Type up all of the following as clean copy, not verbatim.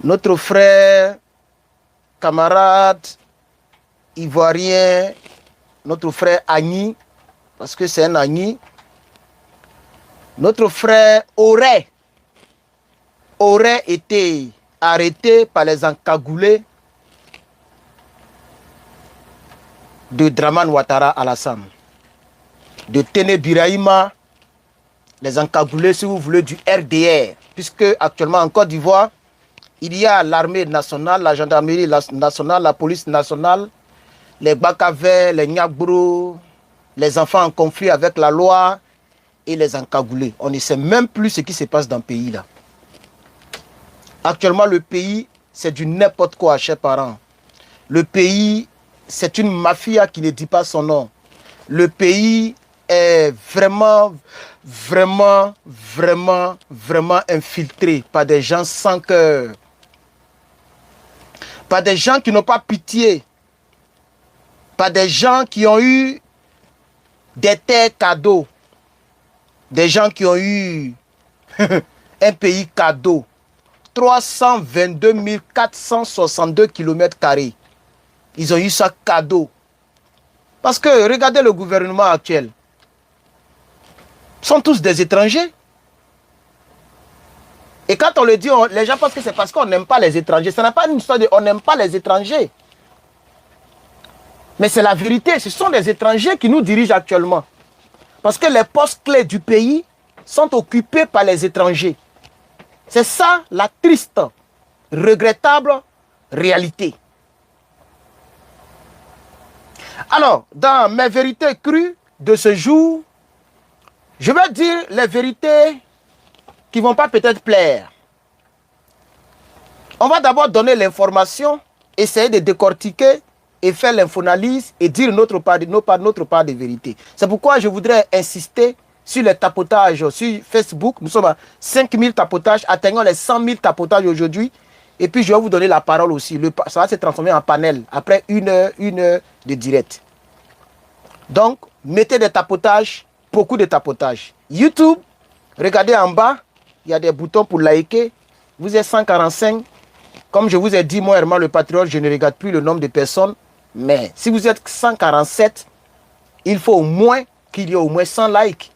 notre frère, camarade, ivoirien, notre frère Agni, parce que c'est un Agni, notre frère aurait été arrêté par les encagoulés de Draman Ouattara Alassane, de Téné Birahima, les encagoulés, si vous voulez, du RDR, puisque actuellement en Côte d'Ivoire, il y a l'armée nationale, la gendarmerie nationale, la police nationale, les Bakavers, les Niagbro, les enfants en conflit avec la loi et les encagoulés. On ne sait même plus ce qui se passe dans le pays là. Actuellement, le pays, c'est du n'importe quoi, chers parents. Le pays, c'est une mafia qui ne dit pas son nom. Le pays est vraiment infiltré par des gens sans cœur. Par des gens qui n'ont pas pitié. Par des gens qui ont eu des terres cadeaux. Des gens qui ont eu un pays cadeau. 322 462 km². Ils ont eu ça cadeau. Parce que regardez le gouvernement actuel. Ils sont tous des étrangers. Et quand on le dit, les gens pensent que c'est parce qu'on n'aime pas les étrangers. Ce n'est pas une histoire de on n'aime pas les étrangers. Mais c'est la vérité. Ce sont les étrangers qui nous dirigent actuellement. Parce que les postes clés du pays sont occupés par les étrangers. C'est ça la triste, regrettable réalité. Alors, dans mes vérités crues de ce jour, je vais dire les vérités qui ne vont pas peut-être plaire. On va d'abord donner l'information, essayer de décortiquer et faire l'infoanalyse et dire notre part de vérité. C'est pourquoi je voudrais insister sur les tapotages sur Facebook. Nous sommes à 5000 tapotages, atteignons les 100 000 tapotages aujourd'hui. Et puis je vais vous donner la parole aussi. Ça va se transformer en panel après une heure de direct. Donc, mettez des tapotages, beaucoup de tapotages. YouTube, regardez en bas, il y a des boutons pour liker. Vous êtes 145. Comme je vous ai dit, moi, Herman le Patriote, je ne regarde plus le nombre de personnes. Mais si vous êtes 147, il faut au moins qu'il y ait au moins 100 likes.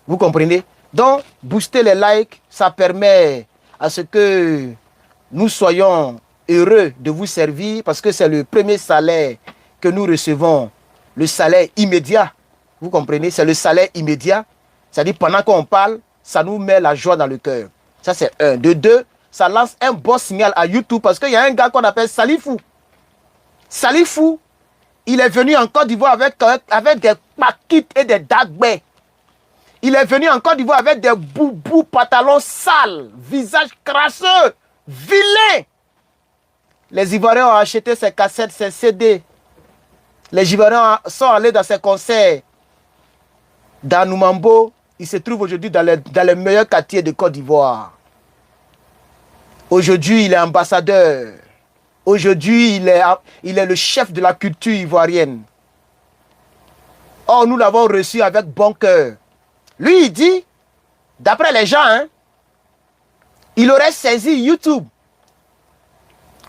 Vous comprenez? Donc, booster les likes, ça permet à ce que nous soyons heureux de vous servir parce que c'est le premier salaire que nous recevons, le salaire immédiat. Vous comprenez? C'est le salaire immédiat. C'est-à-dire, pendant qu'on parle, ça nous met la joie dans le cœur. Ça, c'est un. De deux, ça lance un bon signal à YouTube parce qu'il y a un gars qu'on appelle Salifou. Salifou, il est venu en Côte d'Ivoire avec des paquites et des dagbés. Il est venu en Côte d'Ivoire avec des boubous, pantalons sales, visage crasseux, vilain. Les Ivoiriens ont acheté ses cassettes, ses CD. Les Ivoiriens sont allés dans ses concerts. Dans Noumambo, il se trouve aujourd'hui dans les meilleurs quartiers de Côte d'Ivoire. Aujourd'hui, il est ambassadeur. Aujourd'hui, il est le chef de la culture ivoirienne. Or, nous l'avons reçu avec bon cœur. Lui, il dit, d'après les gens, hein, il aurait saisi YouTube.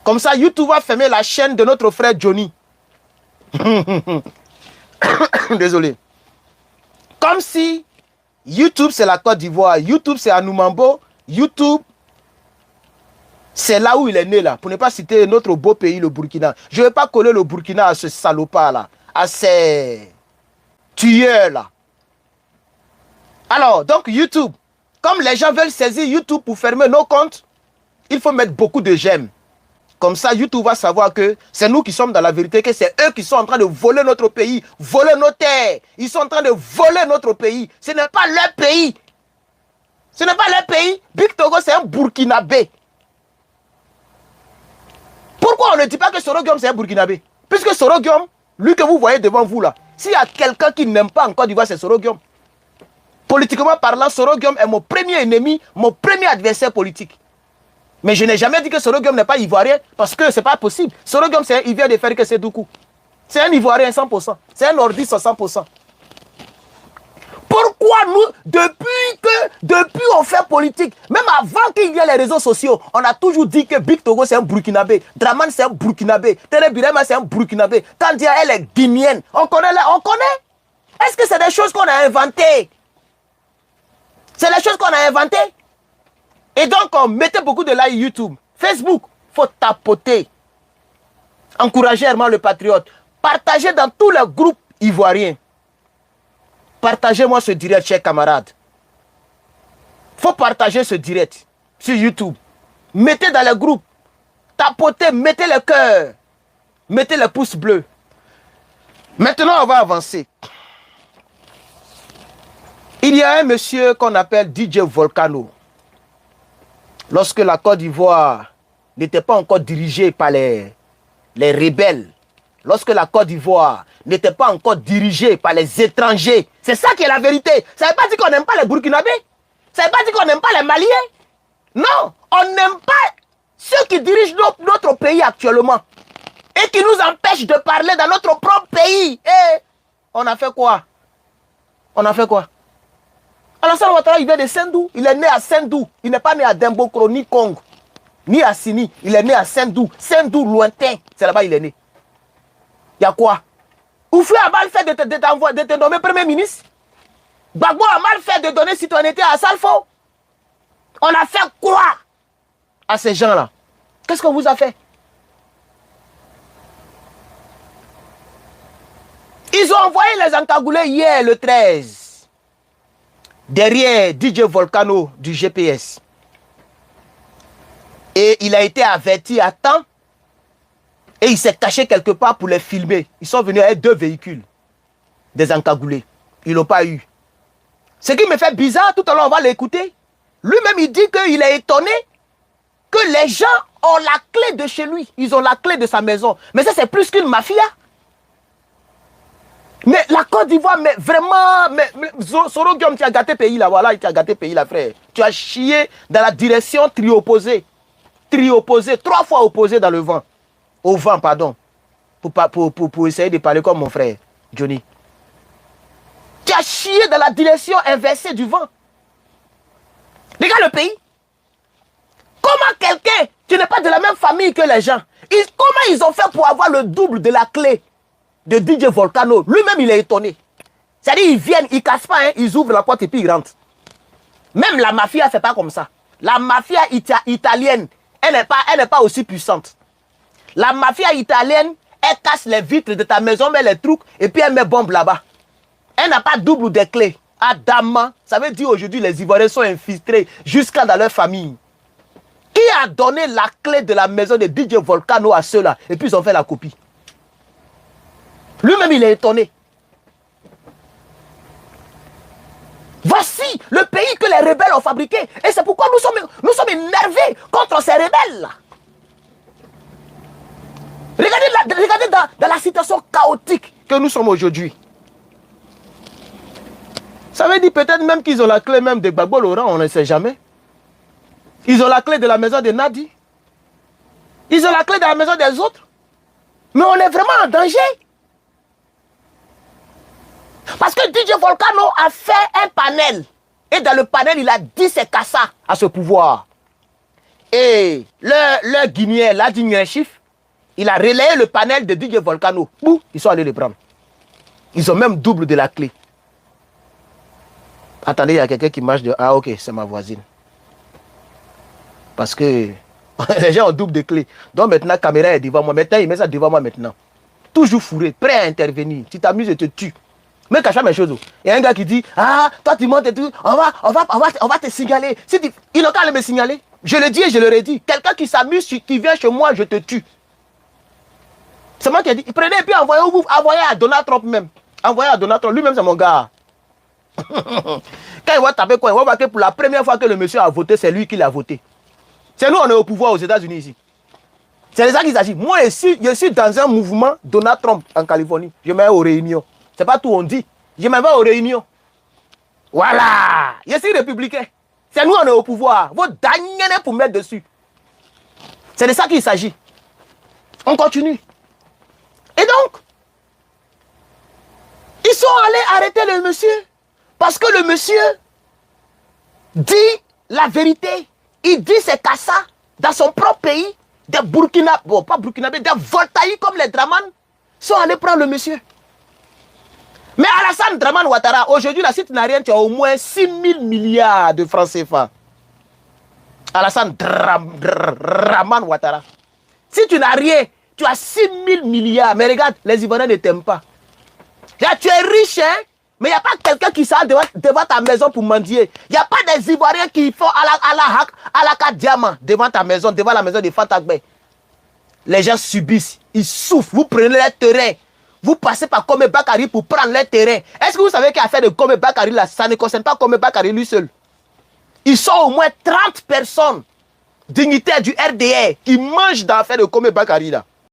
Comme ça, YouTube va fermer la chaîne de notre frère Johnny. Désolé. Comme si YouTube, c'est la Côte d'Ivoire. YouTube, c'est à Noumambo. YouTube, c'est là où il est né, là. Pour ne pas citer notre beau pays, le Burkina. Je ne vais pas coller le Burkina à ce salopard-là. À ces tueurs-là. Alors, donc YouTube, comme les gens veulent saisir YouTube pour fermer nos comptes, il faut mettre beaucoup de j'aime. Comme ça, YouTube va savoir que c'est nous qui sommes dans la vérité, que c'est eux qui sont en train de voler notre pays, voler nos terres. Ils sont en train de voler notre pays. Ce n'est pas leur pays. Ce n'est pas leur pays. Big Togo, c'est un Burkinabé. Pourquoi on ne dit pas que Soro Guillaume, c'est un Burkinabé? Puisque Soro Guillaume, lui que vous voyez devant vous là, s'il y a quelqu'un qui n'aime pas en Côte d'Ivoire, c'est Soro Guillaume. Politiquement parlant, Soro Guillaume est mon premier ennemi, mon premier adversaire politique. Mais je n'ai jamais dit que Soro Guillaume n'est pas ivoirien parce que ce n'est pas possible. Soro Guillaume, il vient de faire que c'est Doukou. C'est un ivoirien 100%. C'est un nordiste 100%. Pourquoi pourquoi nous, depuis on fait politique, même avant qu'il y ait les réseaux sociaux, on a toujours dit que Big Togo c'est un Burkinabé, Draman c'est un Burkinabé, Tere Birema c'est un Burkinabé, Tandia elle est guinéenne. On connaît. Est-ce que c'est des choses qu'on a inventées? C'est des choses qu'on a inventées. Et donc on mettait beaucoup de likes YouTube, Facebook, faut tapoter. Encourager Herman le Patriote. Partagez dans tous les groupes ivoiriens. Partagez-moi ce direct, chers camarades. Faut partager ce direct sur YouTube. Mettez dans les groupes. Tapotez, mettez le cœur. Mettez les pouces bleus. Maintenant, on va avancer. Il y a un monsieur qu'on appelle DJ Volcano. Lorsque la Côte d'Ivoire n'était pas encore dirigée par les rebelles, lorsque la Côte d'Ivoire n'était pas encore dirigée par les étrangers, c'est ça qui est la vérité. Ça ne veut pas dire qu'on n'aime pas les Burkinabés. Ça ne veut pas dire qu'on n'aime pas les Maliens. Non, on n'aime pas ceux qui dirigent notre pays actuellement et qui nous empêchent de parler dans notre propre pays. Et on a fait quoi? On a fait quoi? Alassane Ouattara, il vient de Sendou. Il est né à Sendou. Il n'est pas né à Dembokro, ni Congo, ni à Sini. Il est né à Sendou. Sendou lointain. C'est là-bas il est né. Il y a quoi? Oufou a mal fait de te nommer Premier ministre. Gbagbo a mal fait de donner citoyenneté à Salfo. On a fait quoi à ces gens-là? Qu'est-ce qu'on vous a fait? Ils ont envoyé les encagoulés hier, le 13. Derrière DJ Volcano du GPS. Et il a été averti à temps. Et il s'est caché quelque part pour les filmer. Ils sont venus avec 2 véhicules. Des encagoulés. Ils ne l'ont pas eu. Ce qui me fait bizarre, tout à l'heure on va l'écouter. Lui-même il dit qu'il est étonné que les gens ont la clé de chez lui. Ils ont la clé de sa maison. Mais ça c'est plus qu'une mafia. Mais la Côte d'Ivoire, mais vraiment, Soro Guillaume, tu as gâté pays là, voilà, tu as gâté pays là, frère. Tu as chié dans la direction tri-opposée. Tri-opposée, 3 fois opposé dans le vent. Au vent, pardon. Pour essayer de parler comme mon frère, Johnny. Tu as chié dans la direction inversée du vent. Regarde le pays. Comment quelqu'un qui n'est pas de la même famille que les gens, comment ils ont fait pour avoir le double de la clé de DJ Volcano? Lui-même, il est étonné. C'est-à-dire, ils viennent, ils ne cassent pas, hein, ils ouvrent la porte et puis ils rentrent. Même la mafia ne fait pas comme ça. La mafia italienne, elle n'est pas aussi puissante. La mafia italienne, elle casse les vitres de ta maison, met les trucs et puis elle met bombe là-bas. Elle n'a pas double de clés. Adama, ça veut dire aujourd'hui les Ivoiriens sont infiltrés jusqu'à dans leur famille. Qui a donné la clé de la maison de DJ Volcano à ceux-là? Et puis ils ont fait la copie. Lui-même, il est étonné. Voici le pays que les rebelles ont fabriqué. Et c'est pourquoi nous sommes énervés contre ces rebelles-là. Regardez dans la situation chaotique que nous sommes aujourd'hui. Ça veut dire peut-être même qu'ils ont la clé même de Gbagbo Laurent, on ne sait jamais. Ils ont la clé de la maison de Nadi. Ils ont la clé de la maison des autres. Mais on est vraiment en danger. Parce que DJ Volcano a fait un panel. Et dans le panel, il a dit ses cassas à ce pouvoir. Et le Guinéen, l'Adjingien Chif, il a relayé le panel de DJ Volcano. Bouh, ils sont allés le prendre. Ils ont même double de la clé. Attendez, il y a quelqu'un qui marche de... Ah ok, c'est ma voisine. Parce que les gens ont double de clé. Donc maintenant, la caméra est devant moi. Maintenant, il met ça devant moi maintenant. Toujours fourré, prêt à intervenir. Tu t'amuses et te tues. Mais cache pas mes choses. Il y a un gars qui dit, ah, toi tu montes et tout, on va te signaler. Ils n'ont qu'à aller me signaler. Je le dis et je le redis. Quelqu'un qui s'amuse, qui vient chez moi, je te tue. C'est moi qui ai dit, prenez et puis envoyez à Donald Trump même. Envoyez à Donald Trump, lui-même c'est mon gars. Quand il va taper quoi, il va voir que pour la première fois que le monsieur a voté, c'est lui qui l'a voté. C'est nous, on est au pouvoir aux États-Unis ici. C'est de ça qu'il s'agit. Moi, je suis dans un mouvement Donald Trump en Californie. Je mets aux réunions. C'est pas tout on dit. Je m'en vais aux réunions. Voilà. Je suis républicain. C'est nous, on est au pouvoir. Vous dagnez pour mettre dessus. C'est de ça qu'il s'agit. On continue. Et donc, ils sont allés arrêter le monsieur Parce que le monsieur dit la vérité. Il dit c'est Kassa dans son propre pays. Des Burkina, bon pas Burkinabé, des Voltaï comme les Draman sont allés prendre le monsieur. Mais Alassane Draman Ouattara, aujourd'hui, la site n'a rien, tu as au moins 6 000 milliards de francs CFA. Alassane Draman Ouattara. Si tu n'as rien, tu as 6 000 milliards. Mais regarde, les Ivoiriens ne t'aiment pas. Là, tu es riche, hein, mais il n'y a pas quelqu'un qui sort devant ta maison pour mendier. Il n'y a pas des Ivoiriens qui font à la carte diamant devant ta maison, devant la maison de Fantagbe. Les gens subissent, ils souffrent. Vous prenez les terrains. Vous passez par Kome Bakari pour prendre les terrains. Est-ce que vous savez qu'il y a fait de Kome Bakari là? Ça ne concerne pas Kome Bakari lui seul. Ils sont au moins 30 personnes dignitaires du RDR qui mangent dans l'affaire de Kome Bakari là.